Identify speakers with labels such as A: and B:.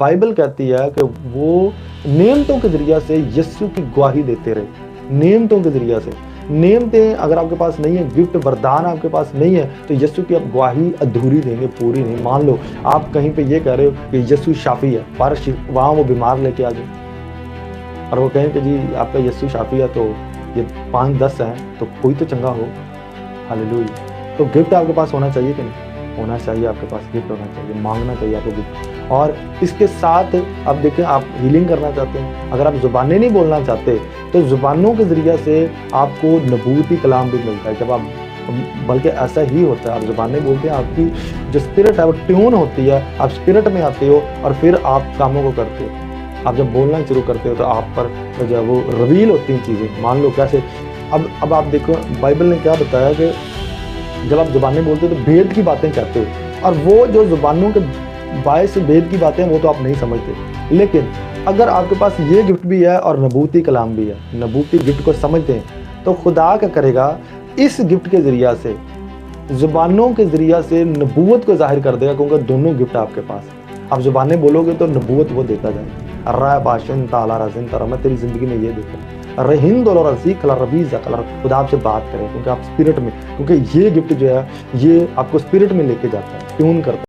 A: Bible कहती है कि वो नेमतों के ज़रिया से यीशु की गवाही देते रहे, नेमतों के ज़रिया से। नेमतें अगर आपके पास नहीं है, गिफ्ट वरदान आपके पास नहीं है, तो यीशु की आप गवाही अधूरी देंगे, पूरी नहीं। मान लो आप कहीं पे ये कह रहे हो कि यीशु शाफी है, पर वहाँ वो बीमार लेके आ जाए और वो कहें कि जी आपका यीशु शाफी है, तो ये 5-10 हैं, तो कोई तो चंगा हो। हालेलुया। तो गिफ्ट आपके पास होना चाहिए कि नहीं? होना चाहिए, आपके पास गिफ्ट होना चाहिए, मांगना चाहिए आपको गिफ्ट। और इसके साथ अब देखें, आप हीलिंग करना चाहते हैं, अगर आप ज़ुबानें नहीं बोलना चाहते, तो ज़ुबानों के ज़रिया से आपको नबूती कलाम भी मिलता है। जब आप, बल्कि ऐसा ही होता है, आप ज़ुबानें बोलते हैं, आपकी जो स्पिरिट है वो ट्यून होती है, आप स्पिरिट में आते हो और फिर आप कामों को करते हो। आप जब बोलना शुरू करते हो तो आप पर जो है वो रिवील होती हैं चीज़ें। मान लो कैसे, अब आप देखो बाइबल ने क्या बताया कि जब आप ज़ुबानें बोलते हो तो भेद की बातें कहते हो, और वो जो ज़ुबानों के बायस भेद की बातें वो तो आप नहीं समझते। लेकिन अगर आपके पास ये गिफ्ट भी है और नबूती कलाम भी है, नबूती गिफ्ट को समझते हैं, तो खुदा क्या करेगा, इस गिफ्ट के ज़रिया से, ज़ुबानों के ज़रिया से नबूवत को ज़ाहिर कर देगा, क्योंकि दोनों गिफ्ट आपके पास। आप ज़ुबानें बोलोगे तो नबूवत वो देता जाएगा। रा बाशन ताला रज़िन तारा, मैं तेरी ज़िंदगी में ये देखा रहीन दोलो रज़ी कला रबीज़ा कला, खुदा आपसे बात करें, क्योंकि आप स्पिरिट में, क्योंकि ये गिफ्ट जो है ये आपको स्पिरिट में लेके जाता है, ट्यून करता है।